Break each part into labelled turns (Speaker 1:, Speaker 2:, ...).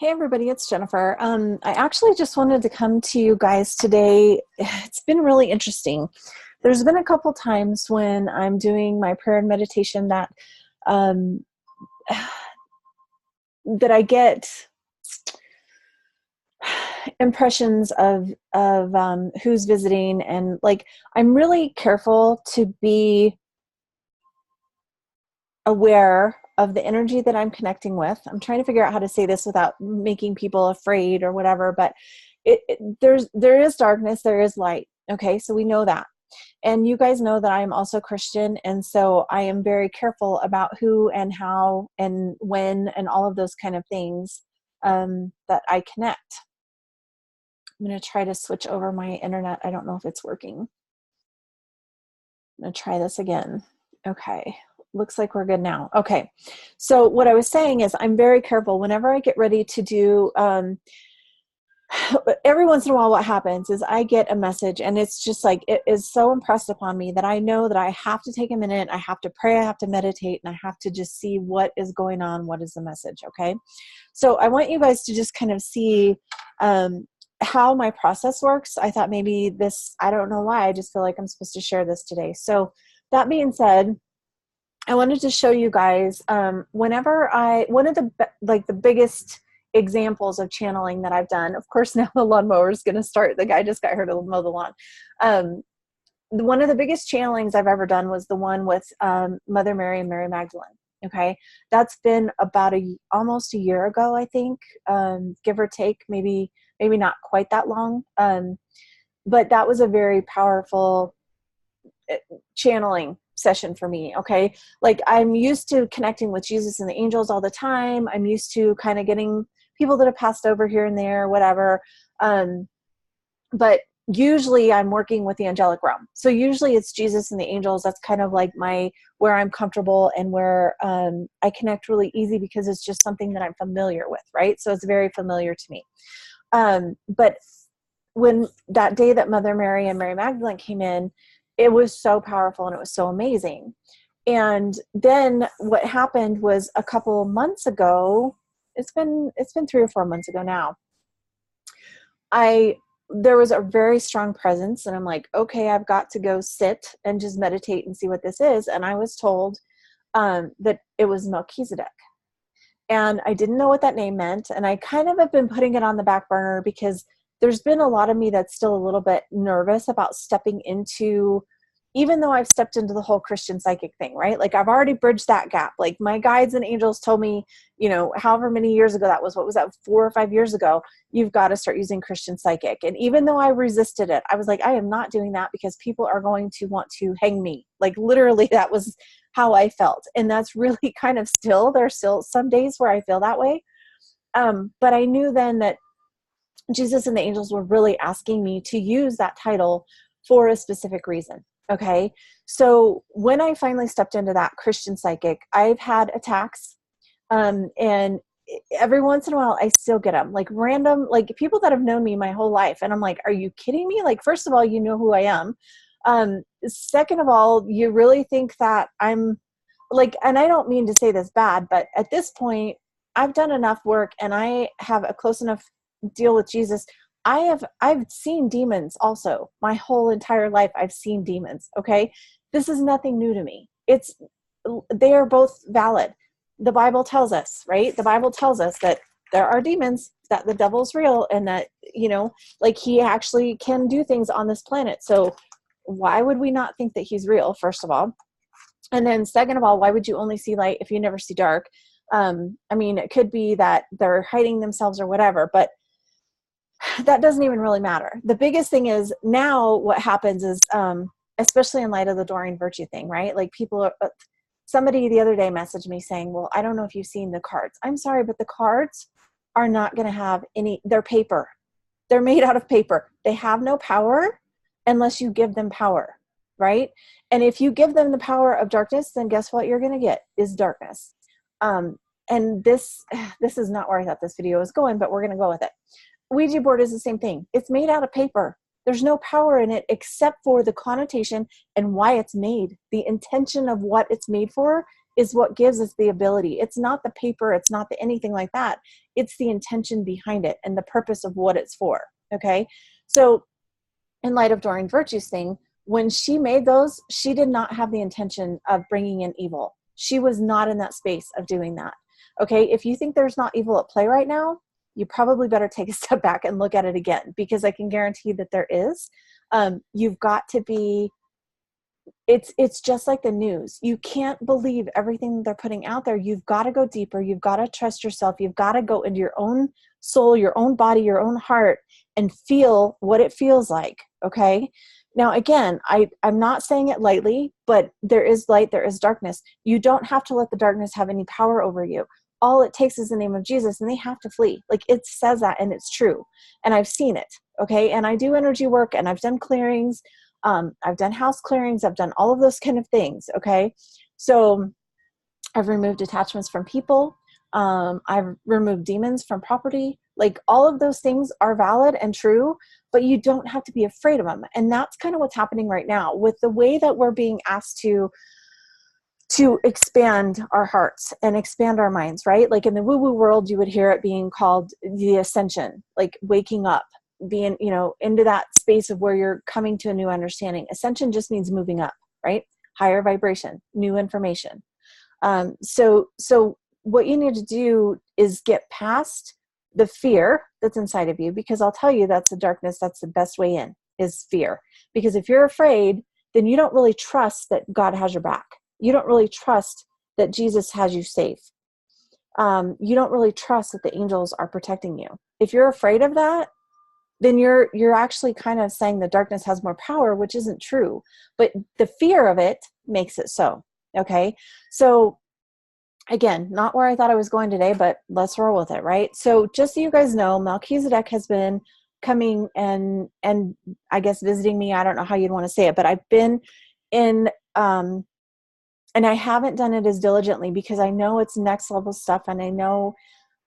Speaker 1: Hey everybody, it's Jennifer. I actually just wanted to come to you guys today. It's been really interesting. There's been a couple times when I'm doing my prayer and meditation um, that I get impressions of who's visiting, and like I'm really careful to be aware of the energy that I'm connecting with. I'm trying to figure out how to say this without making people afraid or whatever, but there is darkness, there is light. Okay, so we know that. And you guys know that I am also Christian, and so I am very careful about who and how and when and all of those kind of things that I connect. I'm going to try to switch over my internet. I don't know if it's working. I'm going to try this again. Okay. Looks like we're good now. Okay. So what I was saying is I'm very careful whenever I get ready to do, every once in a while what happens is I get a message and it's just like, it is so impressed upon me that I know that I have to take a minute, I have to pray, I have to meditate, and I have to just see what is going on. What is the message? Okay. So I want you guys to just kind of see, how my process works. I thought maybe this, I don't know why, I just feel like I'm supposed to share this today. So that being said, I wanted to show you guys, one of the biggest examples of channeling that I've done, of course, now the lawnmower is going to start. The guy just got here to mow the lawn. One of the biggest channelings I've ever done was the one with Mother Mary and Mary Magdalene. Okay. That's been about almost a year ago, I think, give or take, maybe not quite that long. But that was a very powerful channeling session for me. Okay. Like I'm used to connecting with Jesus and the angels all the time. I'm used to kind of getting people that have passed over here and there, whatever. But usually I'm working with the angelic realm. So usually it's Jesus and the angels. That's kind of like where I'm comfortable and where I connect really easy because it's just something that I'm familiar with. Right. So it's very familiar to me. But when that day that Mother Mary and Mary Magdalene came in, it was so powerful and it was so amazing. And then what happened was a couple months ago, it's been 3 or 4 months ago now, there was a very strong presence, and I'm like, okay, I've got to go sit and just meditate and see what this is. And I was told that it was Melchizedek. And I didn't know what that name meant. And I kind of have been putting it on the back burner because there's been a lot of me that's still a little bit nervous about stepping into, even though I've stepped into the whole Christian psychic thing, right? Like I've already bridged that gap. Like my guides and angels told me, however many years ago that was, what was that, 4 or 5 years ago, you've got to start using Christian psychic. And even though I resisted it, I was like, I am not doing that because people are going to want to hang me. Like literally that was how I felt. And that's really kind of there's still some days where I feel that way. But I knew then that Jesus and the angels were really asking me to use that title for a specific reason. Okay. So when I finally stepped into that Christian psychic, I've had attacks. And every once in a while I still get them, like random, like people that have known me my whole life. And I'm like, are you kidding me? Like, first of all, you know who I am. Second of all, you really think that I'm like, and I don't mean to say this bad, but at this point I've done enough work and I have a close enough deal with Jesus. I've seen demons also. My whole entire life I've seen demons. Okay. This is nothing new to me. They are both valid. The Bible tells us, right? The Bible tells us that there are demons, that the devil's real, and that, like he actually can do things on this planet. So why would we not think that he's real, first of all? And then second of all, why would you only see light if you never see dark? It could be that they're hiding themselves or whatever, but that doesn't even really matter. The biggest thing is now what happens is, especially in light of the Doreen Virtue thing, right? Like somebody the other day messaged me saying, well, I don't know if you've seen the cards. I'm sorry, but the cards are not going to have they're paper. They're made out of paper. They have no power unless you give them power, right? And if you give them the power of darkness, then guess what you're going to get is darkness. And this is not where I thought this video was going, but we're going to go with it. Ouija board is the same thing. It's made out of paper. There's no power in it except for the connotation and why it's made. The intention of what it's made for is what gives us the ability. It's not the paper. It's not the anything like that. It's the intention behind it and the purpose of what it's for. Okay. So in light of Doreen Virtue's thing, when she made those, she did not have the intention of bringing in evil. She was not in that space of doing that. Okay. If you think there's not evil at play right now, you probably better take a step back and look at it again, because I can guarantee that there is. You've got to be, it's just like the news. You can't believe everything they're putting out there. You've got to go deeper. You've got to trust yourself. You've got to go into your own soul, your own body, your own heart, and feel what it feels like. Okay. Now, again, I'm not saying it lightly, but there is light, there is darkness. You don't have to let the darkness have any power over you. All it takes is the name of Jesus, and they have to flee. Like, it says that, and it's true. And I've seen it. Okay. And I do energy work, and I've done clearings. I've done house clearings. I've done all of those kind of things. Okay. So I've removed attachments from people. I've removed demons from property. Like, all of those things are valid and true, but you don't have to be afraid of them. And that's kind of what's happening right now with the way that we're being asked to expand our hearts and expand our minds, right? Like, in the woo-woo world, you would hear it being called the ascension, like waking up, being, into that space of where you're coming to a new understanding. Ascension just means moving up, right? Higher vibration, new information. So what you need to do is get past the fear that's inside of you, because I'll tell you, that's the darkness. That's the best way in, is fear. Because if you're afraid, then you don't really trust that God has your back. You don't really trust that Jesus has you safe. You don't really trust that the angels are protecting you. If you're afraid of that, then you're actually kind of saying the darkness has more power, which isn't true. But the fear of it makes it so. Okay. So again, not where I thought I was going today, but let's roll with it, right? So just so you guys know, Melchizedek has been coming and I guess visiting me. I don't know how you'd want to say it, but I've been in, and I haven't done it as diligently because I know it's next level stuff, and I know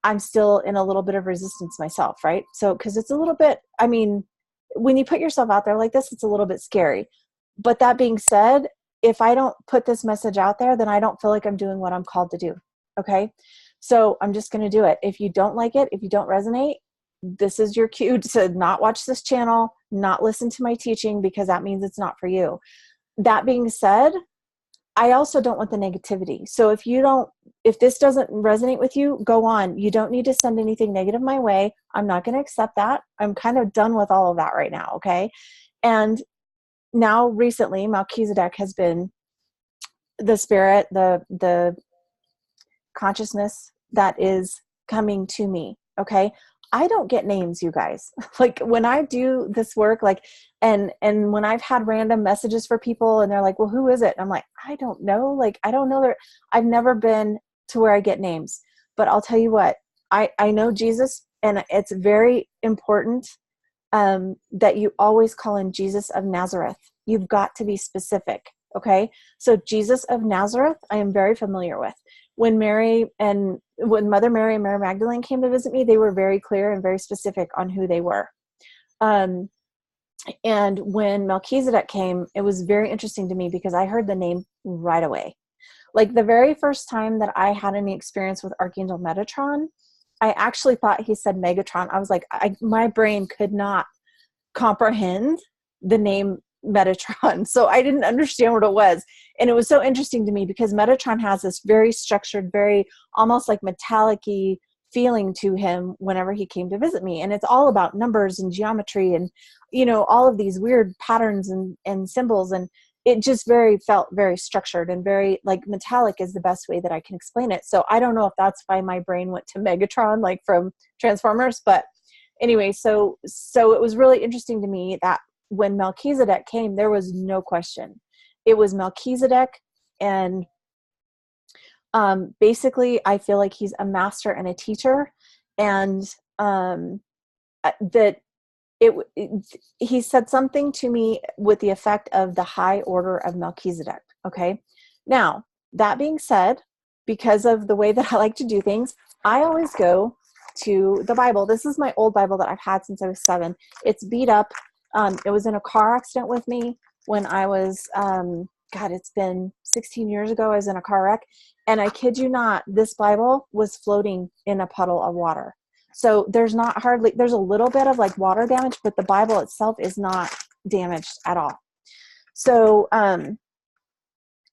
Speaker 1: I'm still in a little bit of resistance myself, right? So, because it's a little bit, I mean, when you put yourself out there like this, it's a little bit scary. But that being said, if I don't put this message out there, then I don't feel like I'm doing what I'm called to do. Okay. So I'm just going to do it. If you don't like it, if you don't resonate, this is your cue to not watch this channel, not listen to my teaching, because that means it's not for you. That being said, I also don't want the negativity. So if this doesn't resonate with you, go on. You don't need to send anything negative my way. I'm not going to accept that. I'm kind of done with all of that right now. Okay. And now recently, Melchizedek has been the spirit, the consciousness that is coming to me. Okay. I don't get names, you guys. Like, when I do this work, like, and when I've had random messages for people and they're like, well, who is it? And I'm like, I don't know. Like, I don't know. I've never been to where I get names, but I'll tell you what, I know Jesus, and it's very important that you always call him Jesus of Nazareth. You've got to be specific. Okay. So Jesus of Nazareth, I am very familiar with. When Mother Mary and Mary Magdalene came to visit me, they were very clear and very specific on who they were. And when Melchizedek came, it was very interesting to me because I heard the name right away. Like, the very first time that I had any experience with Archangel Metatron, I actually thought he said Megatron. I was like, my brain could not comprehend the name Metatron. So I didn't understand what it was. And it was so interesting to me because Metatron has this very structured, very almost like metallic-y feeling to him whenever he came to visit me. And it's all about numbers and geometry and, all of these weird patterns and symbols. And it just felt very structured and very, like, metallic is the best way that I can explain it. So I don't know if that's why my brain went to Megatron, like from Transformers. But anyway, so it was really interesting to me that when Melchizedek came, there was no question. It was Melchizedek, and basically I feel like he's a master and a teacher, and that he said something to me with the effect of the high order of Melchizedek. Okay. Now, that being said, because of the way that I like to do things, I always go to the Bible. This is my old Bible that I've had since I was 7. It's beat up. It was in a car accident with me when I was God, it's been 16 years ago. I was in a car wreck, and I kid you not, this Bible was floating in a puddle of water. So there's a little bit of like water damage, but the Bible itself is not damaged at all. So,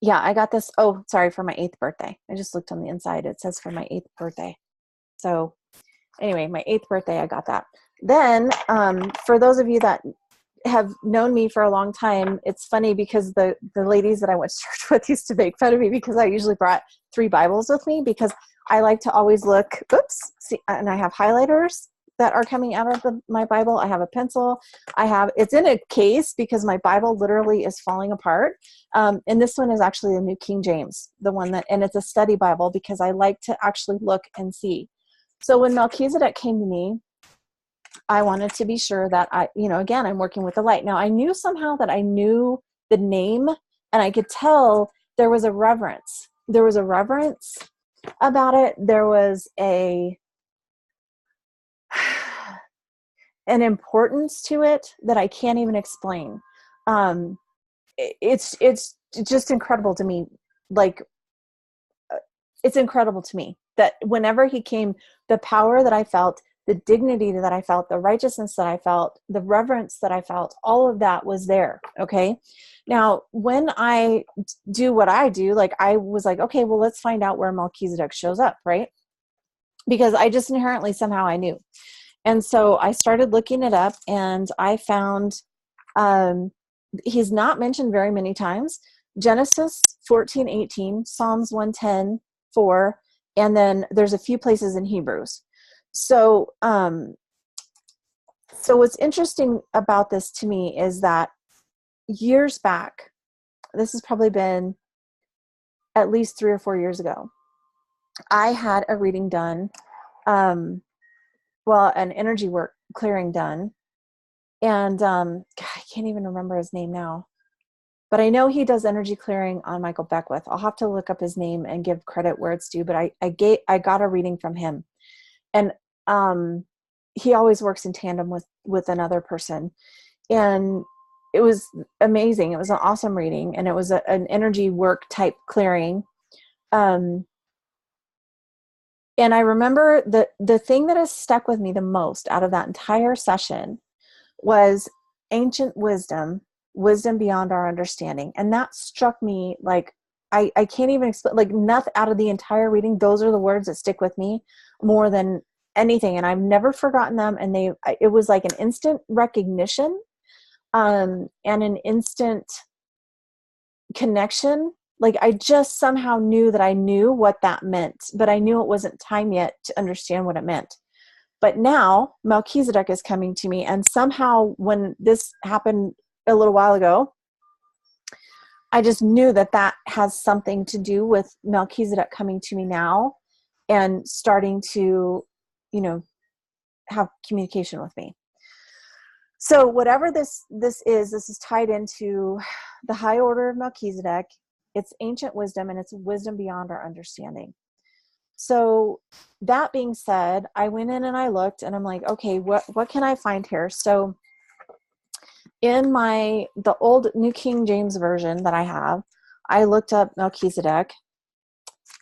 Speaker 1: yeah, I got this. Oh, sorry, for my 8th birthday. I just looked on the inside. It says for my 8th birthday. So anyway, my 8th birthday, I got that. Then, for those of you that have known me for a long time, it's funny because the ladies that I went to church with used to make fun of me because I usually brought 3 Bibles with me, because I like to always look, and I have highlighters that are coming out of my Bible. I have a pencil. It's in a case because my Bible literally is falling apart. And this one is actually the New King James, and it's a study Bible because I like to actually look and see. So when Melchizedek came to me, I wanted to be sure that again, I'm working with the light. Now I knew somehow that I knew the name, and I could tell there was a reverence. There was a reverence about it. There was an importance to it that I can't even explain. It's just incredible to me. Like, it's incredible to me that whenever he came, the power that I felt, the dignity that I felt, the righteousness that I felt, the reverence that I felt, all of that was there. Okay. Now, when I do what I do, like I was like, okay, well, let's find out where Melchizedek shows up, right? Because I just inherently somehow I knew. And so I started looking it up, and I found he's not mentioned very many times. Genesis 14:18, Psalms 110:4, and then there's a few places in Hebrews. So, so what's interesting about this to me is that years back, this has probably been at least 3 or 4 years ago, I had a reading done, an energy work clearing done. And God, I can't even remember his name now, but I know he does energy clearing on Michael Beckwith. I'll have to look up his name and give credit where it's due, but I got a reading from him. And he always works in tandem with another person. And it was amazing. It was an awesome reading, and it was an energy work type clearing. And I remember the thing that has stuck with me the most out of that entire session was ancient wisdom beyond our understanding. And that struck me like, I can't even explain, like nothing out of the entire reading. Those are the words that stick with me more than anything. And I've never forgotten them. And it was like an instant recognition, and an instant connection. Like I just somehow knew that I knew what that meant, but I knew it wasn't time yet to understand what it meant. But now Melchizedek is coming to me, and somehow when this happened a little while ago, I just knew that has something to do with Melchizedek coming to me now and starting to, have communication with me. So whatever this is tied into the high order of Melchizedek. It's ancient wisdom, and it's wisdom beyond our understanding. So that being said, I went in and I looked, and I'm like, okay, what can I find here? So in the old New King James version that I have, I looked up Melchizedek,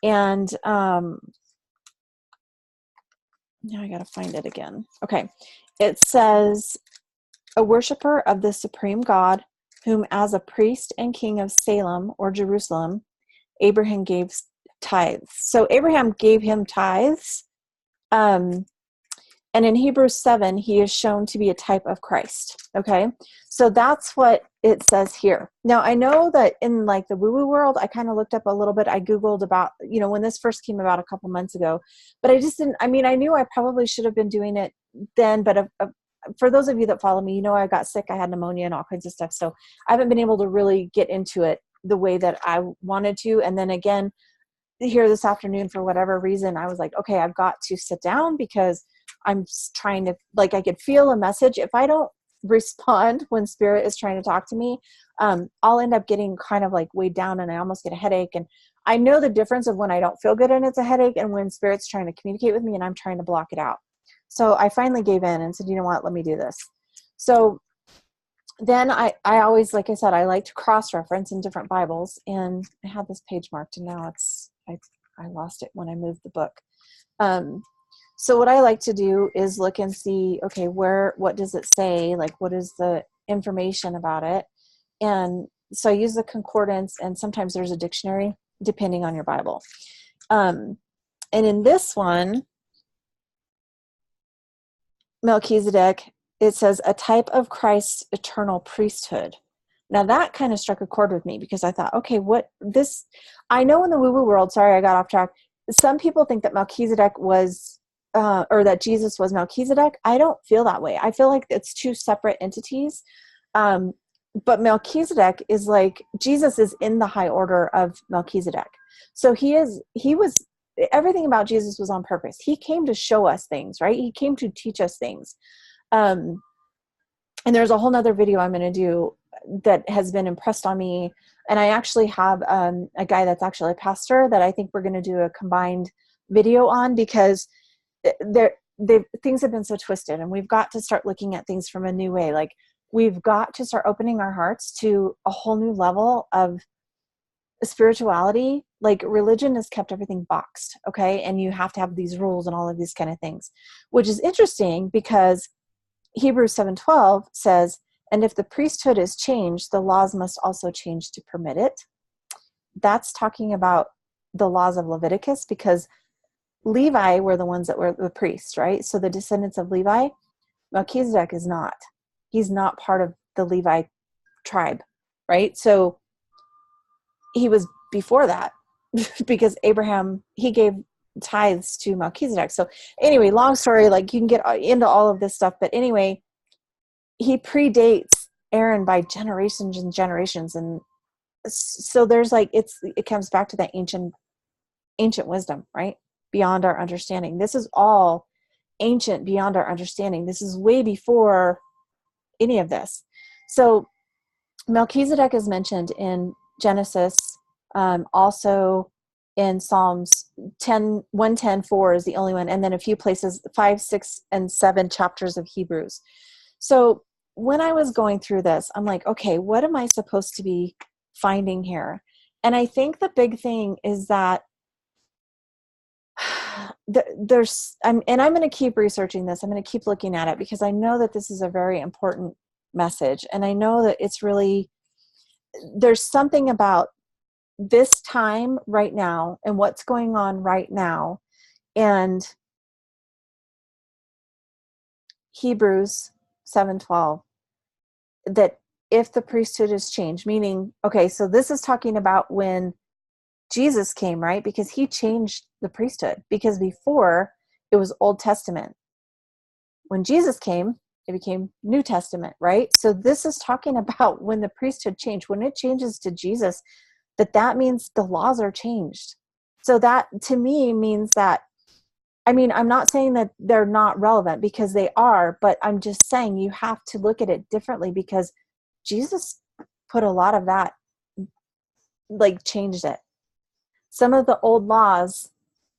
Speaker 1: and now I got to find it again. Okay. It says, a worshiper of the supreme God, whom as a priest and king of Salem or Jerusalem, Abraham gave tithes. So Abraham gave him tithes. And in Hebrews 7, he is shown to be a type of Christ. Okay. So that's what it says here. Now I know that in like the woo-woo world, I kind of looked up a little bit. I Googled about, when this first came about a couple months ago, but I just didn't, I knew I probably should have been doing it then, but for those of you that follow me, I got sick, I had pneumonia and all kinds of stuff. So I haven't been able to really get into it the way that I wanted to. And then again, here this afternoon, for whatever reason, I was like, okay, I've got to sit down because I'm trying to, like, I could feel a message. If I don't respond when spirit is trying to talk to me, I'll end up getting kind of like weighed down, and I almost get a headache. And I know the difference of when I don't feel good and it's a headache, and when spirit's trying to communicate with me and I'm trying to block it out. So I finally gave in and said, you know what, let me do this. So then I always, like I said, I like to cross-reference in different Bibles, and I had this page marked, and now I lost it when I moved the book. So what I like to do is look and see, okay, what does it say? Like, what is the information about it? And so I use the concordance, and sometimes there's a dictionary depending on your Bible. And in this one, Melchizedek, it says a type of Christ's eternal priesthood. Now that kind of struck a chord with me, because I thought, okay, I know in the woo-woo world, sorry, I got off track. Some people think that Melchizedek was, or that Jesus was Melchizedek. I don't feel that way. I feel like it's two separate entities. But Melchizedek is like, Jesus is in the high order of Melchizedek. So everything about Jesus was on purpose. He came to show us things, right? He came to teach us things. And there's a whole nother video I'm going to do that has been impressed on me. And I actually have a guy that's actually a pastor that I think we're going to do a combined video on, because things have been so twisted, and we've got to start looking at things from a new way. Like, we've got to start opening our hearts to a whole new level of spirituality. Like, religion has kept everything boxed, okay? And you have to have these rules and all of these kind of things, which is interesting, because Hebrews 7:12 says, and if the priesthood is changed, the laws must also change to permit it. That's talking about the laws of Leviticus, because Levi were the ones that were the priests, right? So the descendants of Levi, Melchizedek is not. He's not part of the Levi tribe, right? So he was before that, because Abraham, he gave tithes to Melchizedek. So anyway, long story, like, you can get into all of this stuff, but anyway, he predates Aaron by generations and generations. And so there's like, it comes back to that ancient wisdom, right? Beyond our understanding. This is all ancient, beyond our understanding. This is way before any of this. So Melchizedek is mentioned in Genesis, also in Psalms 110:4 is the only one, and then a few places, 5, 6, and 7 chapters of Hebrews. So when I was going through this, I'm like, okay, what am I supposed to be finding here? And I think the big thing is that I'm going to keep researching this. I'm going to keep looking at it, because I know that this is a very important message. And I know that there's something about this time right now and what's going on right now, and Hebrews 7:12, that if the priesthood is changed, meaning, okay, so this is talking about when Jesus came, right? Because he changed the priesthood, because before it was Old Testament. When Jesus came, it became New Testament, right? So this is talking about when the priesthood changed. When it changes to Jesus, that means the laws are changed. So that, to me, means that, I mean, I'm not saying that they're not relevant, because they are, but I'm just saying you have to look at it differently, because Jesus put a lot of that, like, changed it. Some of the old laws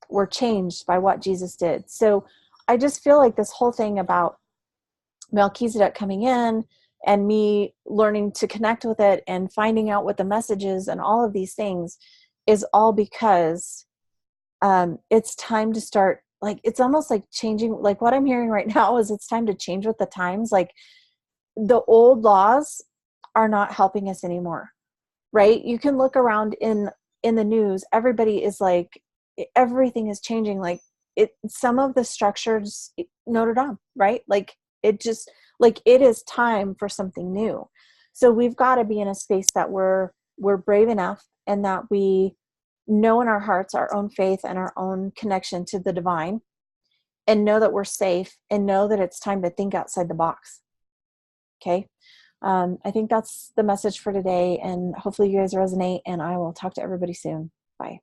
Speaker 1: were changed by what Jesus did. So I just feel like this whole thing about Melchizedek coming in and me learning to connect with it and finding out what the message is and all of these things is all because it's time to start, like, it's almost like changing, like what I'm hearing right now is it's time to change with the times. Like, the old laws are not helping us anymore, right? You can look around in the news, everybody is like, everything is changing. Like, some of the structures, Notre Dame, right? Like, it just, like, it is time for something new. So we've got to be in a space that we're brave enough, and that we know in our hearts our own faith and our own connection to the divine, and know that we're safe, and know that it's time to think outside the box. Okay. I think that's the message for today, and hopefully you guys resonate, and I will talk to everybody soon. Bye.